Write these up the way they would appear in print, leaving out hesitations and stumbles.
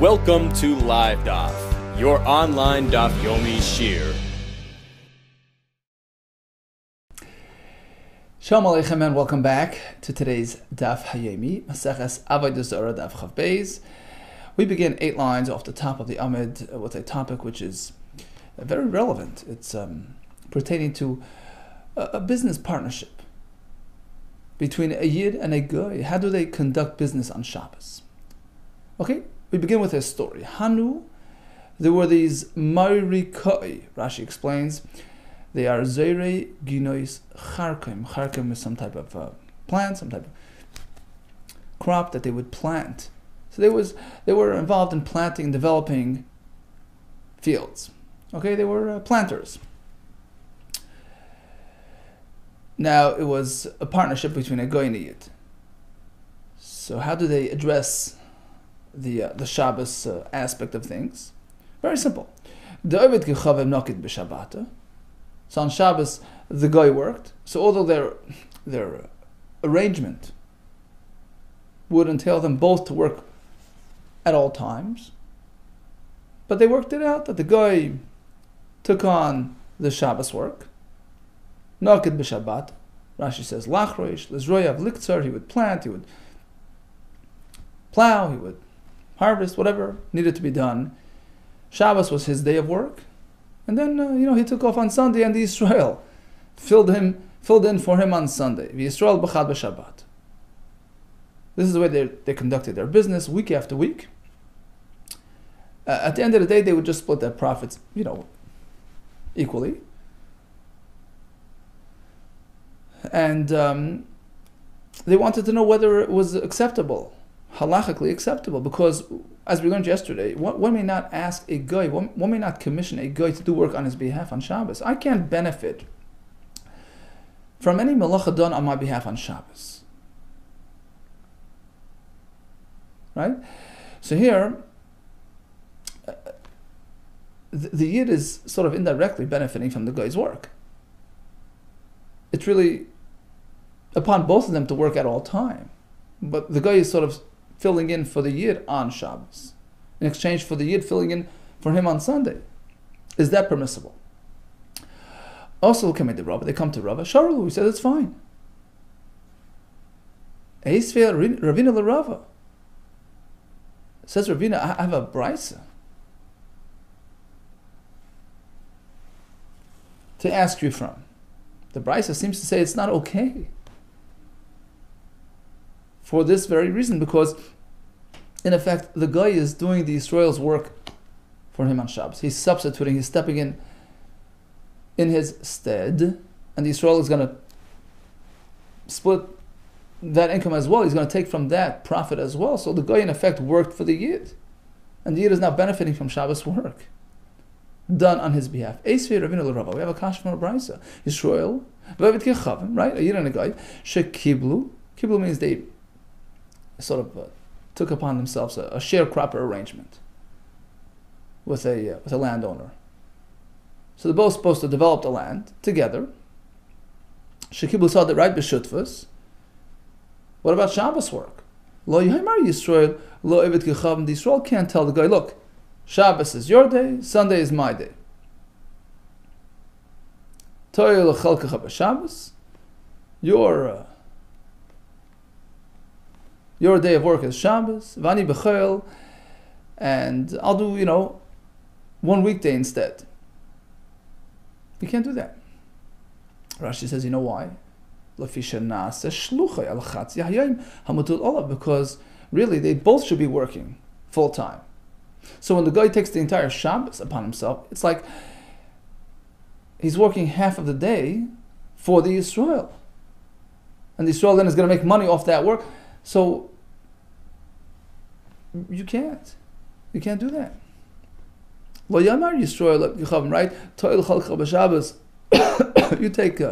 Welcome to Live DAF, your online DAF YOMI shir. Shalom Aleichem and welcome back to today's DAF YOMI, Maseches Avodah Zarah Daf Chav Beis. We begin 8 lines off the top of the Amid with a topic which is very relevant. It's pertaining to a business partnership between a Yid and a Goy. How do they conduct business on Shabbos? Okay, we begin with a story. Hanu, there were these Marikoi, Rashi explains. They are Zeirei Ginois Charkim. Charkim is some type of plant, some type of crop that they would plant. So they were involved in planting and developing fields. Okay, they were planters. Now, it was a partnership between a Goy and a Yid. So how do they address the Shabbos aspect of things? Very simple. So on Shabbos, the Goy worked. So although their arrangement would entail them both to work at all times, but they worked it out that the Goy took on the Shabbos work. Nokid b'Shabbat. Rashi says, Lachroish, Lizroyav, Liktzar, he would plant, he would plow, he would harvest, whatever needed to be done. Shabbos was his day of work. And then, he took off on Sunday, and the Israel filled in for him on Sunday. The Israel b'chad b'Shabbat. This is the way they conducted their business week after week. At the end of the day, they would just split their profits, equally. And they wanted to know whether it was acceptable, halachically acceptable, because as we learned yesterday, one may not ask a guy, one may not commission a guy to do work on his behalf on Shabbos. I can't benefit from any melacha done on my behalf on Shabbos. Right? So here, the Yid is sort of indirectly benefiting from the guy's work. It's really upon both of them to work at all time. But the guy is sort of filling in for the Yid on Shabbos, in exchange for the Yid filling in for him on Sunday. Is that permissible? Also, they come to Rava. Sharulu, he says it's fine. Ravina l'Rava. Says Ravina, I have a brisa to ask you from. The brisa seems to say it's not okay. For this very reason, because in effect, the guy is doing the Israel's work for him on Shabbos. He's substituting, he's stepping in his stead, and the Israel is going to split that income as well. He's going to take from that profit as well. So the guy in effect worked for the Yid, and the Yid is now benefiting from Shabbos work done on his behalf. We have a kash from a brisa. Israel, right? A Yid and a guy. Shekiblu. Kiblu means they sort of took upon themselves a sharecropper arrangement with a landowner. So they're both supposed to develop the land together. Shekiblu saw that right b'shutvus. What about Shabbos work? Lo Yihimar Yisrael, lo Eved Gechavim. The Yisrael can't tell the guy, look, Shabbos is your day, Sunday is my day. Toy l'chalkecha b'Shabbos. Your day of work is Shabbos, Vani b'chayil, and I'll do, one weekday instead. You can't do that. Rashi says, you know why? Because really they both should be working full time. So when the guy takes the entire Shabbos upon himself, it's like he's working half of the day for the Yisrael. And the Yisrael then is going to make money off that work. So you can't do that. Lo Yamar Yisrael Yechavim, right? Toil Chalcha b'Shabbos. You take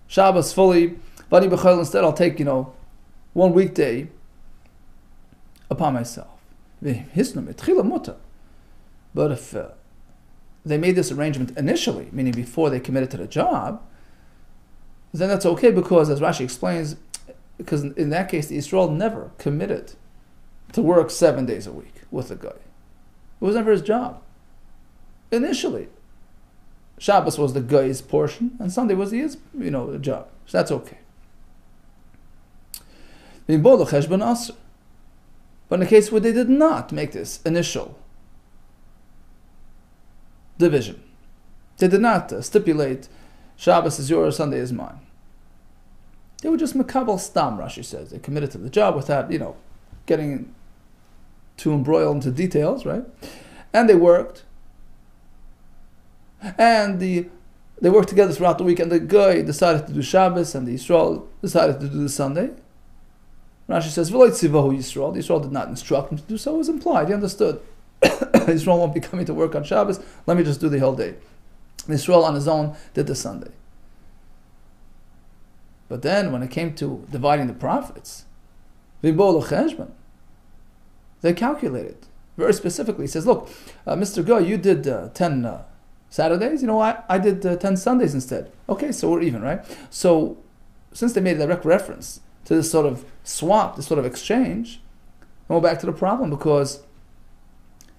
Shabbos fully. Vani b'chayil instead. I'll take 1 weekday upon myself. But if they made this arrangement initially, meaning before they committed to the job, then that's okay, because as Rashi explains, because in that case the Israel never committed to work 7 days a week with the guy. It was never his job. Initially, Shabbos was the guy's portion, and Sunday was his, job. So that's okay. But in the case where they did not make this initial division, they did not stipulate Shabbos is yours, Sunday is mine. They were just makabel stam, Rashi says. They committed to the job without, getting too embroiled into details, right? And they worked. And they worked together throughout the week, and the guy decided to do Shabbos, and the Yisrael decided to do the Sunday. Rashi says, V'lo tzivahu Yisrael. The Yisrael did not instruct him to do so. It was implied. He understood. Yisrael won't be coming to work on Shabbos. Let me just do the whole day. Yisrael on his own did the Sunday. But then when it came to dividing the profits, they calculated very specifically. He says, look, Mr. Guy, you did 10 Saturdays. I did 10 Sundays instead. Okay, so we're even, right? So since they made a direct reference to this sort of swap, this sort of exchange, we'll go back to the problem, because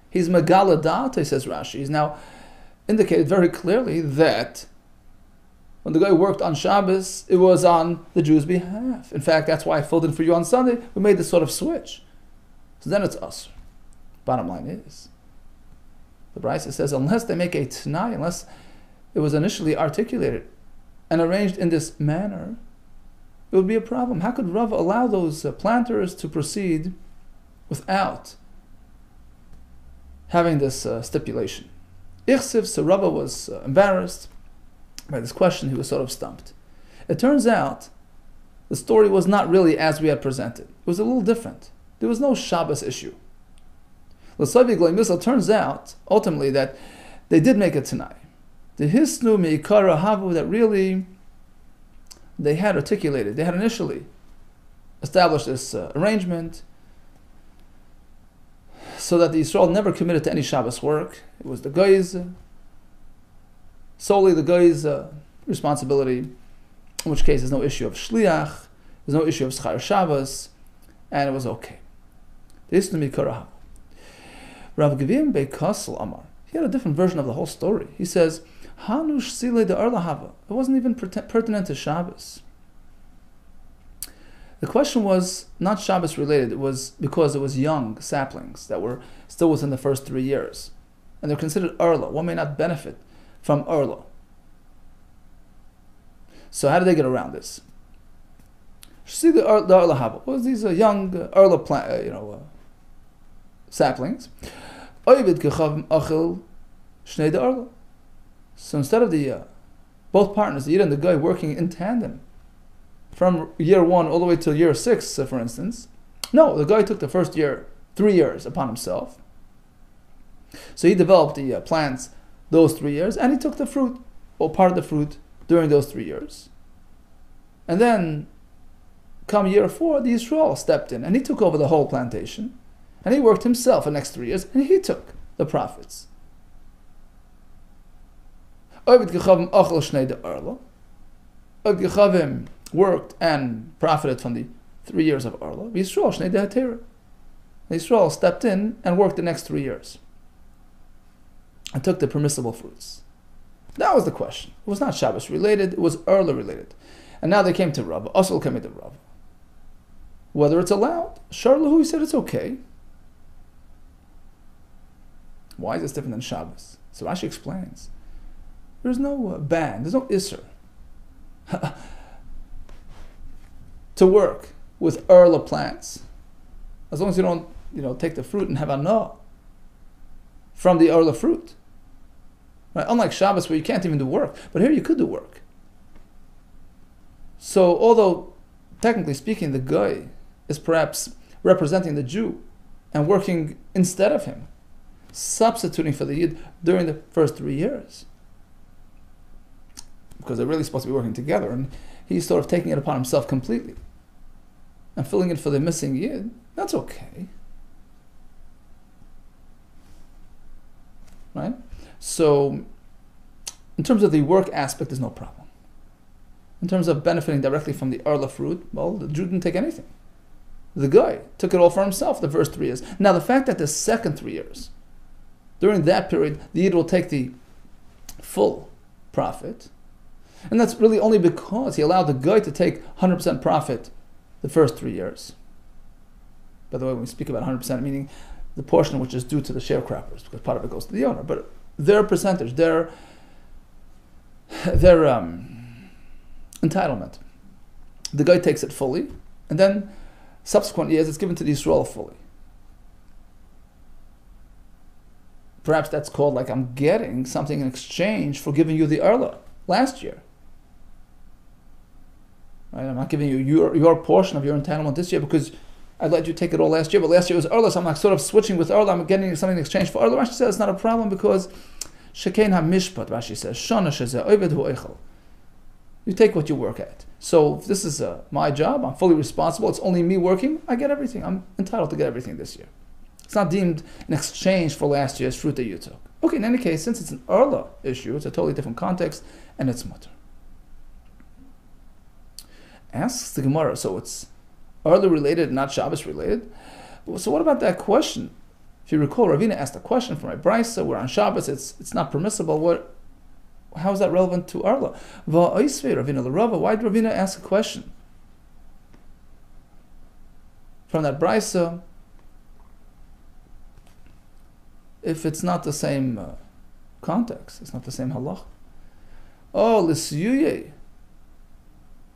he's megala da'ata, says Rashi. He's now indicated very clearly that when the guy worked on Shabbos, it was on the Jews' behalf. In fact, that's why I filled in for you on Sunday. We made this sort of switch. So then it's us. Bottom line is, the Brisa says, unless they make a t'nai, unless it was initially articulated and arranged in this manner, it would be a problem. How could Rav allow those planters to proceed without having this stipulation? Ichsiv, so Rava was embarrassed by this question. He was sort of stumped. It turns out the story was not really as we had presented. It was a little different. There was no Shabbos issue. It turns out, ultimately, that they did make a Tanai. The Hisnu Meikara Havu, that really they had articulated, they had initially established this arrangement so that the Yisrael never committed to any Shabbos work. It was the Goy's, solely the Goy's responsibility, in which case there's no issue of Shliach, there's no issue of Schar Shabbos, and it was okay. The Hisnu Meikara Havu. Rav Givim Beikasel Amar, he had a different version of the whole story. He says, Hanush Sile de Arlahava. It wasn't even pertinent to Shabbos. The question was not Shabbos related. It was because it was young saplings that were still within the first 3 years. And they're considered Arla. One may not benefit from Arla. So how did they get around this? Sile de Arlahava. Well, these are young Arla saplings. So instead of the both partners, the Yid and the guy, working in tandem from year 1 all the way till year 6, for instance, no, the guy took the first 3 years upon himself. So he developed the plants those 3 years, and he took the fruit, or part of the fruit, during those 3 years. And then, come year 4, the Yisrael stepped in, and he took over the whole plantation. And he worked himself the next 3 years, and he took the profits. Ovid Gechavim worked and profited from the 3 years of Arla. Yisrael Shnei Dehatera. Yisrael stepped in and worked the next 3 years and took the permissible fruits. That was the question. It was not Shabbos related, it was Arla related. And now they came to Rav. Asl came to Rav. Whether it's allowed, Sharlahu, he said it's okay. Why is this different than Shabbos? So Rashi explains. There's no ban, there's no Isser to work with Erla plants, as long as you don't, take the fruit and have anah from the Erla fruit. Right? Unlike Shabbos, where you can't even do work, but here you could do work. So, although technically speaking, the guy is perhaps representing the Jew and working instead of him, substituting for the Yid during the first 3 years, because they're really supposed to be working together, and he's sort of taking it upon himself completely and filling in for the missing Yid. That's okay, right? So in terms of the work aspect, there's no problem. In terms of benefiting directly from the Arla fruit, well, the Jew didn't take anything. The guy took it all for himself the first 3 years. Now the fact that the second 3 years, during that period, the Yid will take the full profit, and that's really only because he allowed the guy to take 100% profit the first 3 years. By the way, when we speak about 100%, meaning the portion which is due to the sharecroppers, because part of it goes to the owner, but their percentage, their entitlement, the guy takes it fully, and then subsequent years it's given to the Yisrael fully. Perhaps that's called like I'm getting something in exchange for giving you the Erla last year. Right? I'm not giving you your portion of your entitlement this year because I let you take it all last year, but last year was Erla, so I'm like sort of switching with Erla. I'm getting something in exchange for Erla. Rashi says it's not a problem because Shekein HaMishpat, Rashi says, Shana Shezeh Oved Hu Eichel. You take what you work at. So if this is my job, I'm fully responsible, it's only me working, I get everything. I'm entitled to get everything this year. It's not deemed in exchange for last year's fruit that you took. Okay, in any case, since it's an Erla issue, it's a totally different context, and it's mutter. Asks the Gemara, so it's Erla related, not Shabbos related. So what about that question? If you recall, Ravina asked a question from my Brisa, we're on Shabbos, it's not permissible. How is that relevant to Erla? Why did Ravina ask a question? From that Brisa, if it's not the same context, it's not the same halach. Oh, l'siyuye,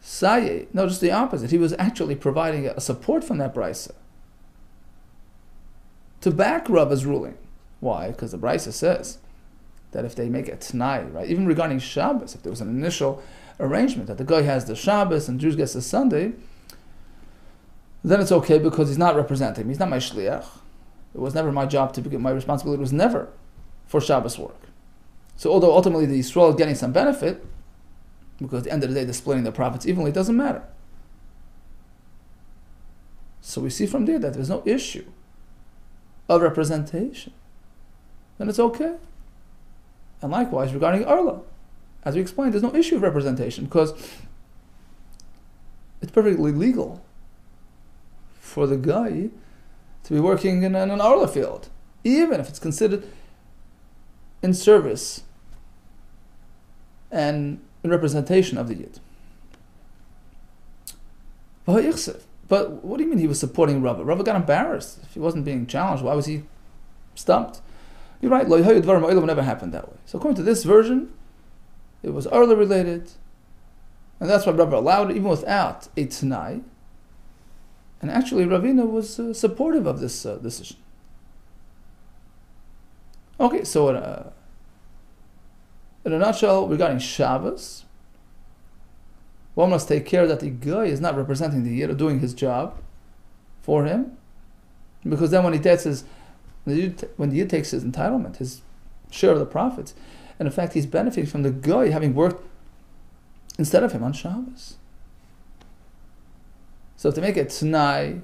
saye. No, just the opposite. He was actually providing a support from that Brisa to back Rava's ruling. Why? Because the Brisa says that if they make a t'nai, right, even regarding Shabbos, if there was an initial arrangement that the guy has the Shabbos and Jews gets the Sunday, then it's okay because he's not representing me. He's not my shliach. It was never my job to get my responsibility. It was never for Shabbos work. So although ultimately the Yisrael is getting some benefit, because at the end of the day they're splitting their profits evenly, it doesn't matter. So we see from there that there's no issue of representation. Then it's okay. And likewise, regarding Erla, as we explained, there's no issue of representation because it's perfectly legal for the guy to be working in an Erla field, even if it's considered in service and in representation of the Yid. But what do you mean he was supporting Rava? Rava got embarrassed. If he wasn't being challenged, why was he stumped? You're right, lo yahayu dvarim ha'olam never happened that way. So according to this version, it was Erla related, and that's why Rava allowed it even without a t'nai. And actually Ravina was supportive of this decision. Okay, so in a nutshell, regarding Shabbos, one must take care that the guy is not representing the Yid or doing his job for him, because then when the Yid takes his entitlement, his share of the profits, and in fact he's benefiting from the guy having worked instead of him on Shabbos. So if they make it t'nai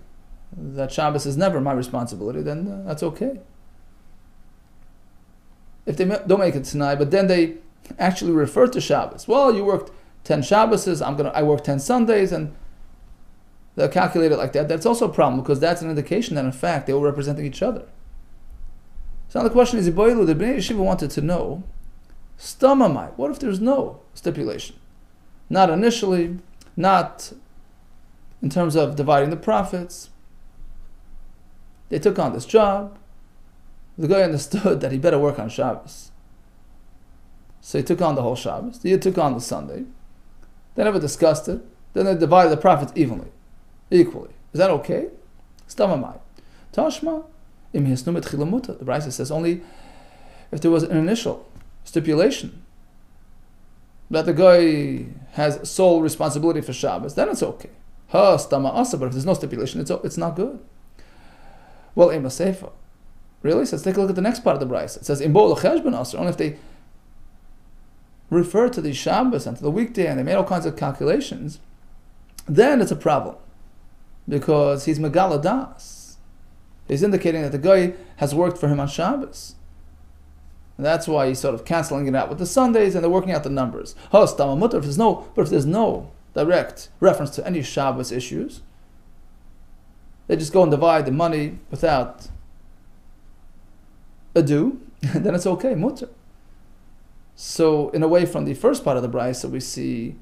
that Shabbos is never my responsibility, then that's okay. If they don't make it t'nai, but then they actually refer to Shabbos, well, you worked 10 Shabboses, I work 10 Sundays, and they'll calculate it like that. That's also a problem because that's an indication that in fact they were representing each other. So now the question is, the Bnei Yeshiva wanted to know, stamamai, what if there's no stipulation? Not initially, not in terms of dividing the profits. They took on this job. The guy understood that he better work on Shabbos. So he took on the whole Shabbos. The Yid took on the Sunday. They never discussed it. Then they divided the profits equally. Is that okay? Stamamai. Tashma, im hisnu metchila muta. The Brisa says only if there was an initial stipulation that the guy has sole responsibility for Shabbos, then it's okay. Ha stama asa, but if there's no stipulation, it's not good. Well, ema seifa. Really? So let's take a look at the next part of the Brisa. It says imbo l'cheshbon asa. Only if they refer to the Shabbos and to the weekday and they made all kinds of calculations, then it's a problem. Because he's megala das. He's indicating that the guy has worked for him on Shabbos. And that's why he's sort of canceling it out with the Sundays and they're working out the numbers. Ha stama mutar, if there's no direct reference to any Shabbos issues, they just go and divide the money without ado, then it's okay, mutter. So in a way, from the first part of the brisa, we see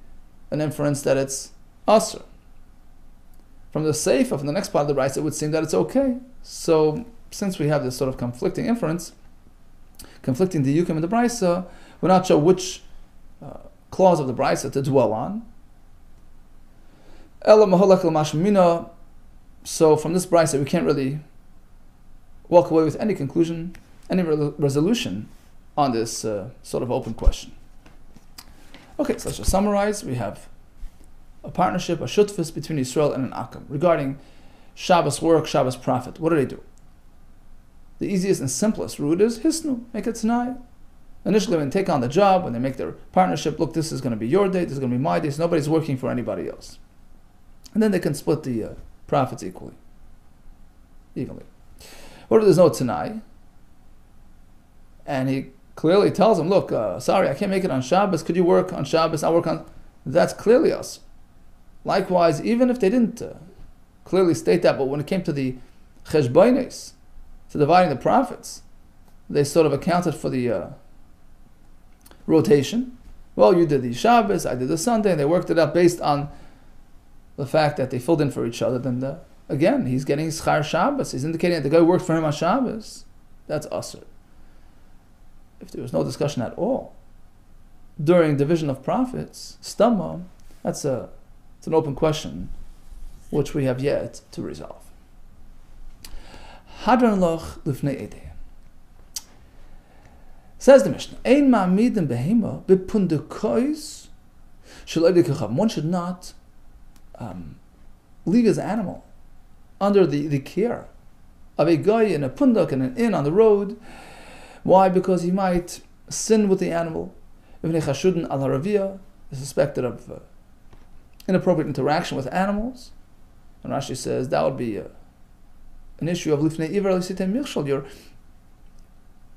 an inference that it's asr. From the seifa, from the next part of the brisa, it would seem that it's okay. So since we have this sort of conflicting inference, conflicting the yukim in the brisa, we're not sure which clause of the brisa to dwell on. So from this brisa, we can't really walk away with any conclusion, any resolution on this sort of open question. Okay, so let's just summarize. We have a partnership, a shutfus between Yisrael and an Akam regarding Shabbos work, Shabbos profit. What do they do? The easiest and simplest route is hisnu, make it t'nai. Initially, when they take on the job, when they make their partnership, look, this is going to be your day, this is going to be my day, so nobody's working for anybody else. And then they can split the profits evenly. What if there's no t'nai? And he clearly tells them, look, sorry, I can't make it on Shabbos, could you work on Shabbos? I'll work on... That's clearly us. Likewise, even if they didn't clearly state that, but when it came to the cheshbonos, to dividing the profits, they sort of accounted for the rotation. Well, you did the Shabbos, I did the Sunday, and they worked it out based on the fact that they filled in for each other. Then again, he's getting schar Shabbos. He's indicating that the guy worked for him on Shabbos. That's asr. If there was no discussion at all during division of profits, stamma, it's an open question which we have yet to resolve. Hadran loch lifnei edei. Says the Mishnah, Ein ma'amidim behema b'pundukois shalei dikachav. One should not leave his animal under the care of a guy in a punduk, in an inn on the road. Why? Because he might sin with the animal. If chashudin al haravia is suspected of inappropriate interaction with animals, and Rashi says that would be an issue of lifnei iver l'sitei michshol. You're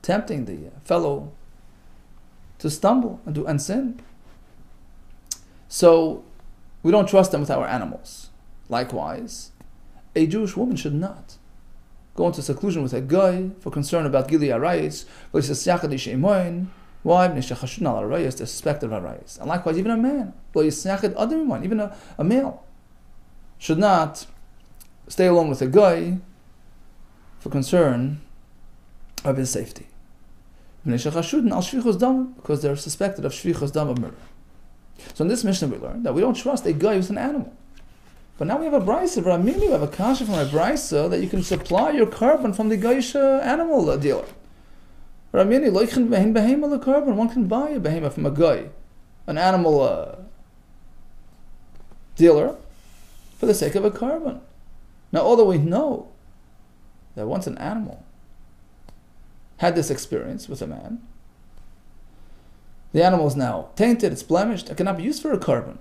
tempting the fellow to stumble and sin. So we don't trust them with our animals. Likewise, a Jewish woman should not go into seclusion with a guy for concern about gili arayis. Why? They're suspected of arayis. And likewise, even a man, even a male, should not stay alone with a guy for concern of his safety. Because they're suspected of shvichos dam, of murder. So in this Mishnah we learn that we don't trust a guy who's an animal. But now we have a brisa, we have a kasha from a brisa that you can supply your carbon from the Goyish animal dealer. One can buy a behema from a guy, an animal dealer, for the sake of a carbon. Now, although we know that once an animal had this experience with a man, the animal is now tainted, it's blemished, it cannot be used for a carbon.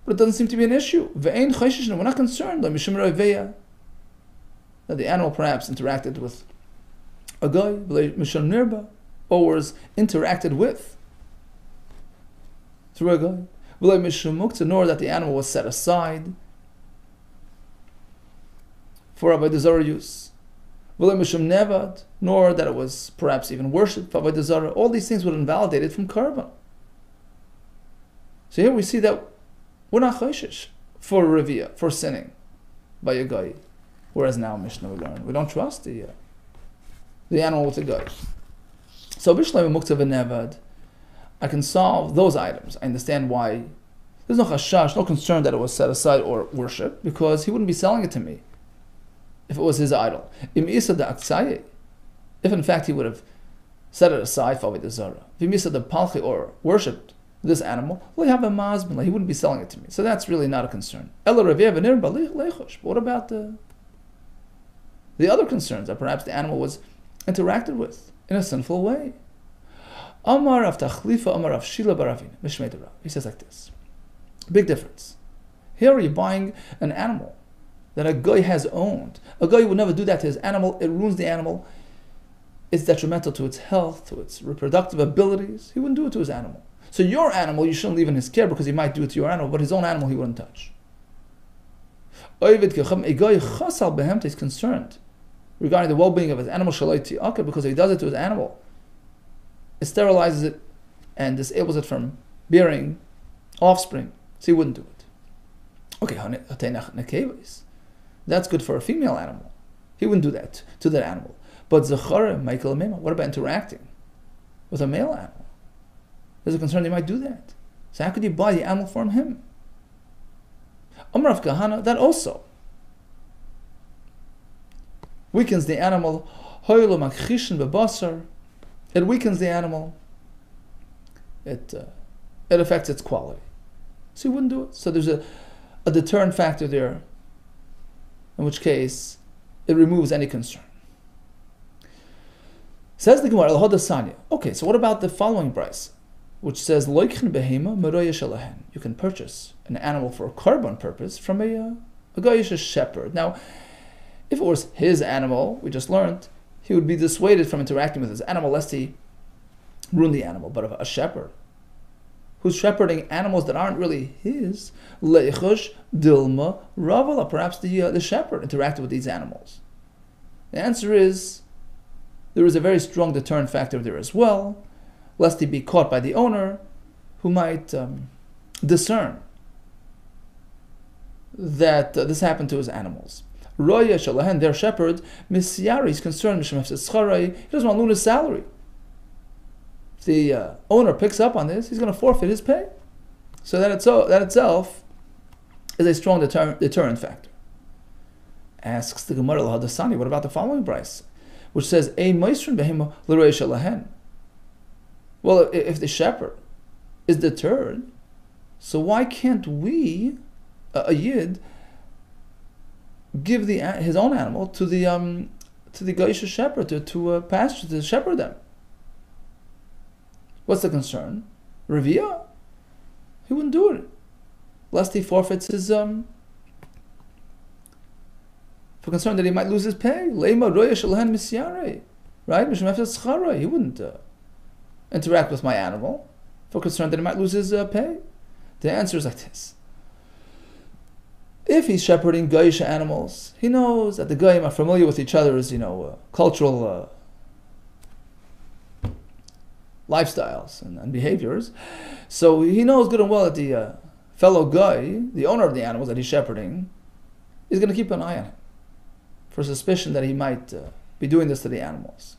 But it doesn't seem to be an issue. We're not concerned that the animal perhaps interacted with a guy, or was interacted with through a guy, nor that the animal was set aside for Avodah Zarah use, nor that it was perhaps even worshipped for Avodah Zarah. All these things would invalidate it from carbon. So here we see that we're not chayshish for revia, for sinning by a guy. Whereas now Mishnah we learn we don't trust the animal with the guy. So b'shleim mukta v'nevad, I can solve those items. I understand why there's no chashash, no concern that it was set aside or worshipped, because he wouldn't be selling it to me if it was his idol. Im isa da aksaye, if in fact he would have set it aside for Avodah Zarah, v'im isa da palchi, or worshipped this animal, he wouldn't be selling it to me. So that's really not a concern. But what about the other concerns that perhaps the animal was interacted with in a sinful way? Amar of Tachlifa, Amar of Shila Baravin, Mishmei. He says like this. Big difference. Here you're buying an animal that a guy has owned. A guy would never do that to his animal. It ruins the animal. It's detrimental to its health, to its reproductive abilities. He wouldn't do it to his animal. So your animal, you shouldn't leave in his care because he might do it to your animal, but his own animal he wouldn't touch. A guy chasal behemta is concerned regarding the well-being of his animal because if he does it to his animal, it sterilizes it and disables it from bearing offspring, so he wouldn't do it. Okay, that's good for a female animal. He wouldn't do that to that animal. But zachara Michael Mema, what about interacting with a male animal? There's a concern he might do that. So how could you buy the animal from him? Amar of Kahana, that also weakens the animal. It weakens the animal. It affects its quality. So he wouldn't do it. So there's a deterrent factor there, in which case it removes any concern. Says the Gemara, okay, so what about the following price, which says, you can purchase an animal for a korban purpose from a goyish shepherd. Now, if it was his animal, we just learned, he would be dissuaded from interacting with his animal lest he ruin the animal. But a shepherd who's shepherding animals that aren't really his, leichush dilma ravala, perhaps the shepherd interacted with these animals. The answer is, there is a very strong deterrent factor there as well, lest he be caught by the owner, who might discern that this happened to his animals. Roya shalahen, their shepherd, misyari, is concerned, he doesn't want to lose his salary. If the owner picks up on this, he's going to forfeit his pay. So that itself is a strong deterrent factor. Asks the Gemara Lahadasani, what about the following price, which says, Ein Meisrin behema l'roya shalahen. Well, if the shepherd is deterred, so why can't we, a yid, give his own animal to the Goyish shepherd to pasture, to shepherd them? What's the concern? Revia? He wouldn't do it, lest he forfeits his for concern that he might lose his pay. Leima roya shalahen misyare, right? He wouldn't interact with my animal for concern that he might lose his pay. The answer is like this. If he's shepherding Goyish animals, he knows that the Goyim are familiar with each other's, cultural lifestyles and behaviors. So he knows good and well that the fellow guy, the owner of the animals that he's shepherding, is going to keep an eye on him for suspicion that he might be doing this to the animals.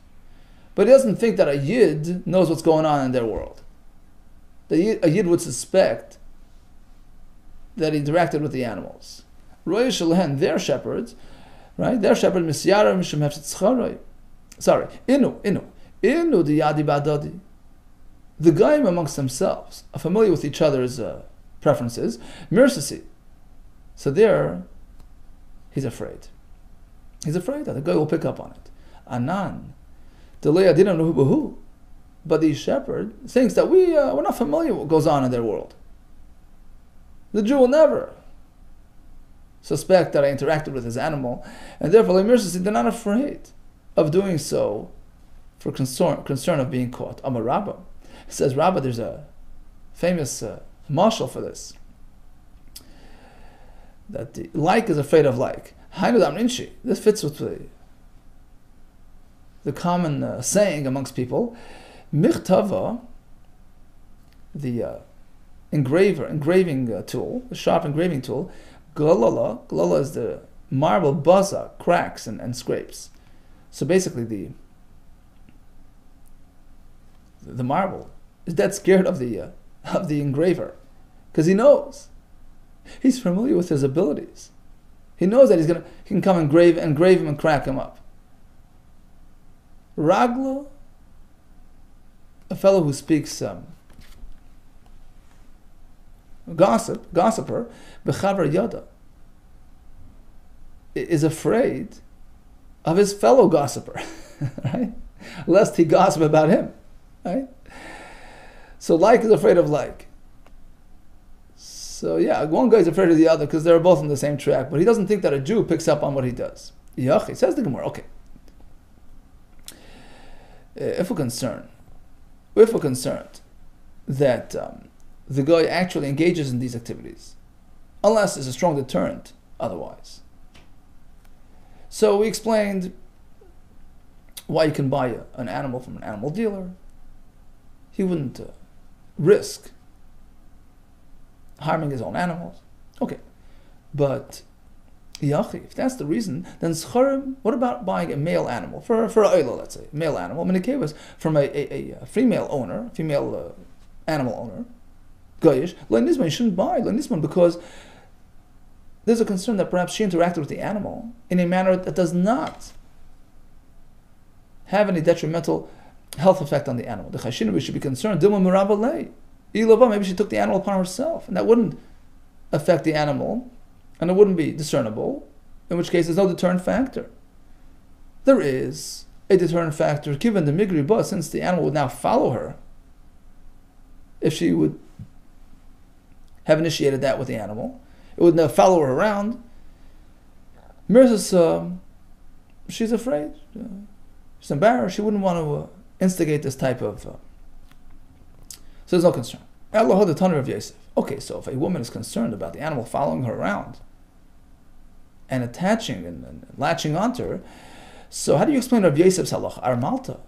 But he doesn't think that a Yid knows what's going on in their world. A Yid would suspect that he interacted with the animals. Roy Shalhen, their shepherds, right? Their shepherd, Misyara, Mishum Hefsitz. Sorry, Inu, the Yadi Badadi. The Goyim amongst themselves are familiar with each other's preferences. Mirsasi. So there, he's afraid. He's afraid that the guy will pick up on it. Anan. Delea didn't know who. But the shepherd thinks that we're not familiar with what goes on in their world. The Jew will never suspect that I interacted with his animal, and therefore they're not afraid of doing so for concern of being caught. Amar Rabbah. It says, Rabbah, there's a famous marshal for this. That the like is afraid of like. This fits with the common saying amongst people. Michtava, the engraving tool, the sharp engraving tool, glala is the marble baza, cracks and scrapes. So basically the marble is dead scared of the engraver, because he knows, he's familiar with his abilities. He knows that he can come and engrave him and crack him up. Ragla, a fellow who speaks gossiper, bechaver yada, is afraid of his fellow gossiper, right? Lest he gossip about him, right? So like is afraid of like. So yeah, one guy's afraid of the other because they're both on the same track, but he doesn't think that a Jew picks up on what he does. Yachi, says the Gemara, okay. If we're concerned that the guy actually engages in these activities, unless there's a strong deterrent otherwise. So we explained why you can buy an animal from an animal dealer. He wouldn't risk harming his own animals. Okay, but Yachi, if that's the reason, then Scharim, what about buying a male animal for a oila, let's say, a male animal? Minikevas from a female owner, female animal owner, Goyish, Lenisman, you shouldn't buy Lenisman because there's a concern that perhaps she interacted with the animal in a manner that does not have any detrimental health effect on the animal. The Chashina, we should be concerned, Dilma Murabalei. Maybe she took the animal upon herself, and that wouldn't affect the animal, and it wouldn't be discernible, in which case there's no deterrent factor. There is a deterrent factor given the Migri Ba, since the animal would now follow her. If she would have initiated that with the animal, it would now follow her around. Mirza, she's afraid. She's embarrassed. She wouldn't want to instigate this type of... so there's no concern. Allah the Tanur of Yosef. Okay, so if a woman is concerned about the animal following her around and attaching and latching onto her, so how do you explain Rav Yosef's halach? Armalta,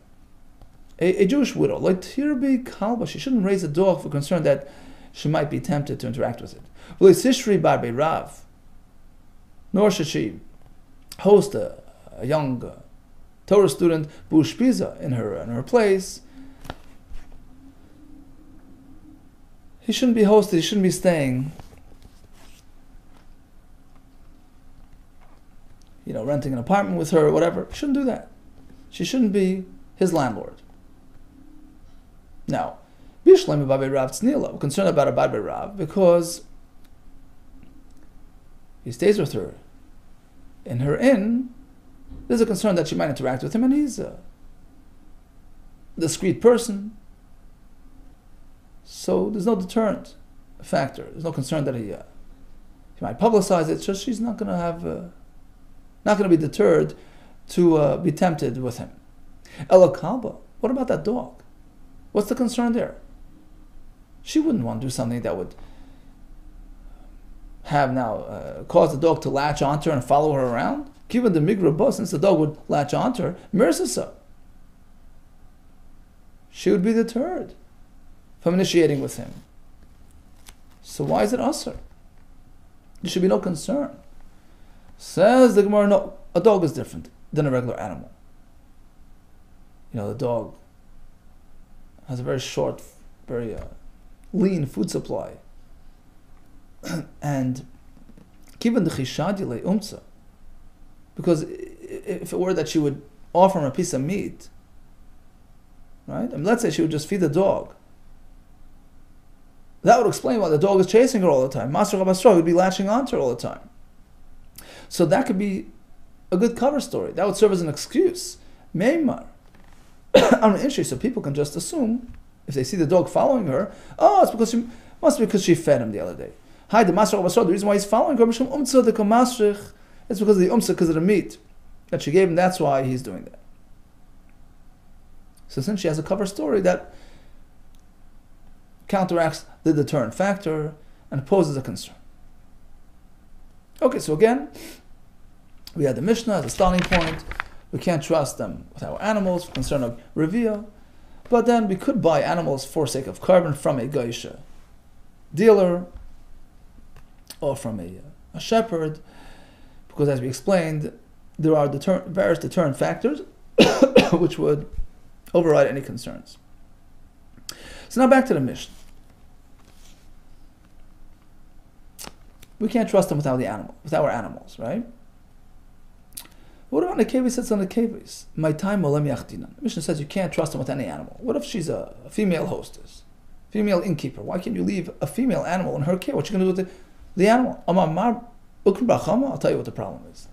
a Jewish widow, like Tirbi Kalba, she shouldn't raise a dog for concern that she might be tempted to interact with it. Nor should she host a young Torah student, Bushpiza, in her place. He shouldn't be hosted, he shouldn't be staying, renting an apartment with her or whatever. He shouldn't do that. She shouldn't be his landlord. Now, Bishlemi Babe Rav Tzniela, we're concerned about a Babe Rav because he stays with her in her inn. There's a concern that she might interact with him, and he's a discreet person. So there's no deterrent factor. There's no concern that he might publicize it. It's just she's not going to be deterred to be tempted with him. Ela Kalba, what about that dog? What's the concern there? She wouldn't want to do something that would have now cause the dog to latch onto her and follow her around. Given the migra bus, since the dog would latch onto her, mirsasa, she would be deterred from initiating with him. So why is it usher? There should be no concern. Says the Gemara, no, a dog is different than a regular animal. The dog has a very short, very lean food supply. And given the chishadile umtza, because if it were that she would offer him a piece of meat, right? Let's say she would just feed the dog. That would explain why the dog is chasing her all the time. Master Rabasra would be latching onto her all the time. So that could be a good cover story. That would serve as an excuse. Meimar. I'm interested, so people can just assume, if they see the dog following her, it's because she fed him the other day. Hi, the Master Rabasra, the reason why he's following her, it's because of the umsa, because of the meat that she gave him. That's why he's doing that. So since she has a cover story, that counteracts the deterrent factor and poses a concern. Okay, so again, we had the Mishnah as a starting point. We can't trust them with our animals for concern of revia, but then we could buy animals for sake of carbon from a Geisha dealer or from a shepherd, because as we explained, there are various deterrent factors which would override any concerns. So now back to the Mishnah. We can't trust them with our animals, right? What about the kevis sits on the kevis? My time will let me achdinan. The Mishnah says you can't trust them with any animal. What if she's a female hostess, female innkeeper? Why can't you leave a female animal in her care? What you going to do with the animal? I'll tell you what the problem is.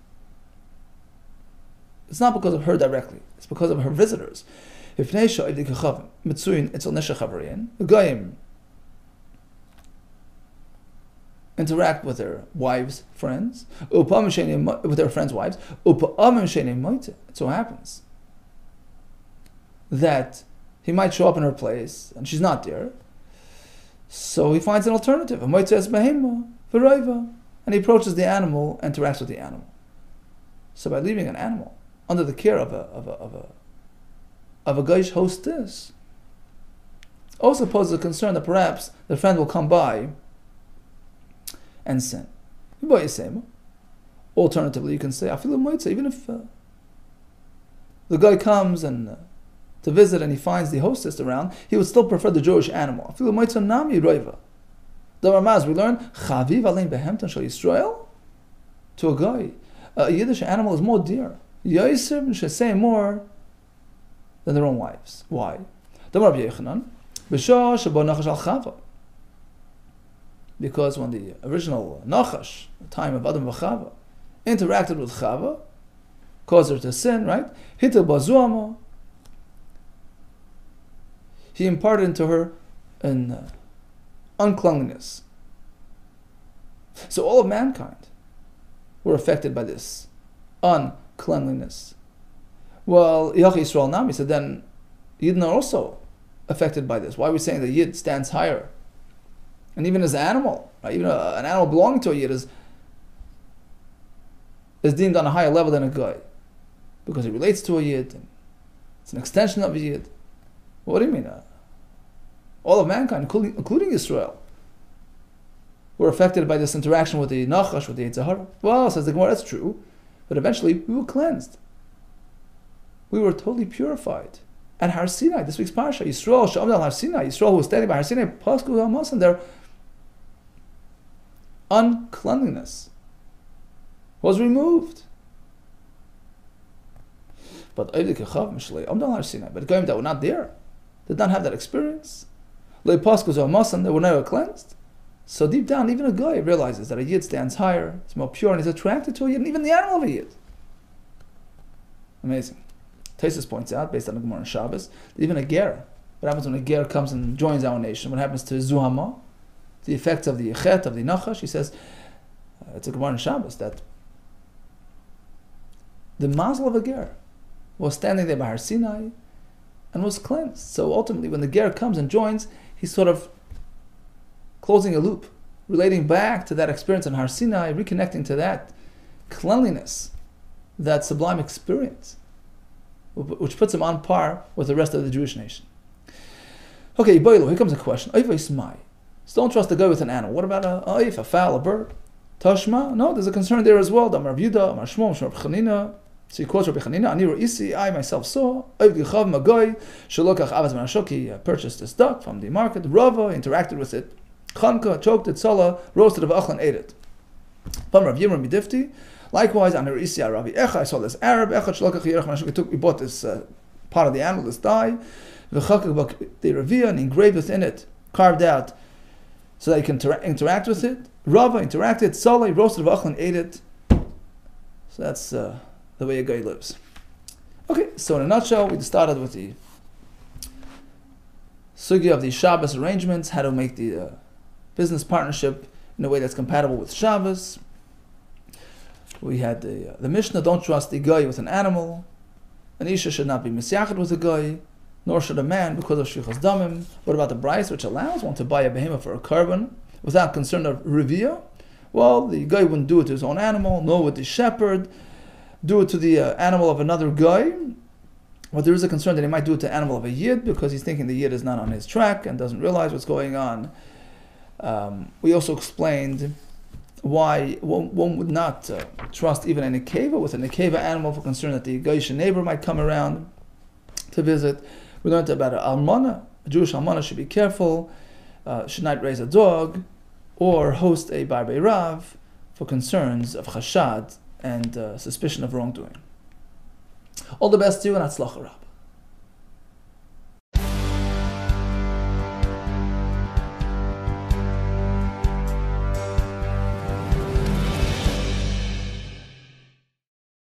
It's not because of her directly. It's because of her visitors. If interact with their wives' friends, with their friends' wives. It so happens that he might show up in her place and she's not there, so he finds an alternative. And and he approaches the animal, interacts with the animal. So by leaving an animal under the care of a Geish hostess, also poses a concern that perhaps the friend will come by and sin. Alternatively, you can say, even if the guy comes and to visit and he finds the hostess around, he would still prefer the Jewish animal. We learn, Chaviv alein behemtan shel Yisrael, to a guy, a Yiddish animal is more dear. Yosef should say more than their own wives. Why? Because when the original Nachash, the time of Adam and Chava, interacted with Chava, caused her to sin, right? Hitel bazuamo. He imparted into her an uncleanliness. So all of mankind were affected by this uncleanliness. Well, Yach Yisrael Nami said, then Yidden are also affected by this. Why are we saying that Yid stands higher? And even as an animal, right? Even an animal belonging to a Yid is deemed on a higher level than a guy, because it relates to a Yid, and it's an extension of a Yid. What do you mean? All of mankind, including Israel, were affected by this interaction with the Nachash, with the Yetzer Hara. Well, says the Gemara, that's true, but eventually we were cleansed. We were totally purified. At Har Sinai, this week's parsha, Yisrael Sha'amad al Har Sinai, Yisrael who was standing by Har Sinai, Pasku Hamas, and their uncleanliness was removed. But the Goyim that were not there did not have that experience. They were never cleansed. So deep down, even a guy realizes that a Yid stands higher, it's more pure, and he's attracted to a Yid, and even the animal of a Yid. Amazing. Taisus points out, based on the Gemara on Shabbos, that even a ger, what happens when a ger comes and joins our nation? What happens to Zuhama? The effects of the Yechet, of the Nachash? He says, it's a Gemara on Shabbos, that the mazel of a ger was standing there by Har Sinai and was cleansed. So ultimately, when the ger comes and joins, he's sort of closing a loop, relating back to that experience on Har Sinai, reconnecting to that cleanliness, that sublime experience, which puts him on par with the rest of the Jewish nation. Okay, here comes a question. So don't trust the guy with an animal. What about a fowl, a bird? Tashma? No, there's a concern there as well. Damar Yehuda, Amar Shmuel, Shmuel Chanina. So he quotes Rabbi Chanina, Ani Isi, I myself saw, he purchased this duck from the market. Rava interacted with it. Chanka choked it, Salah roasted it, and ate it. Likewise, Ani Isi, Ravi Echa, I saw this Arab, we bought this part of the animal, this thigh, the Ravia, and engraved within it, carved out, so that you can interact with it. Rava interacted, Salah roasted it, and ate it. So that's the way a guy lives. Okay, so in a nutshell, we started with the sugya of the Shabbos arrangements, how to make the business partnership in a way that's compatible with Shabbos. We had the Mishnah, don't trust the guy with an animal. An Isha should not be misyached with a guy, nor should a man because of Shlichus Damim. What about the Bryce, which allows one to buy a behemoth for a carbon without concern of Revia? Well, the guy wouldn't do it to his own animal, nor would the shepherd do it to the animal of another guy. But there is a concern that he might do it to the animal of a Yid because he's thinking the Yid is not on his track and doesn't realize what's going on. We also explained why one would not trust even a nekeva with a nekeva animal for concern that the Goyish neighbor might come around to visit. We learned about an almana. A Jewish almana should be careful, should not raise a dog or host a bar beirav for concerns of chashad and suspicion of wrongdoing. All the best to you and Hatzlacha Rab.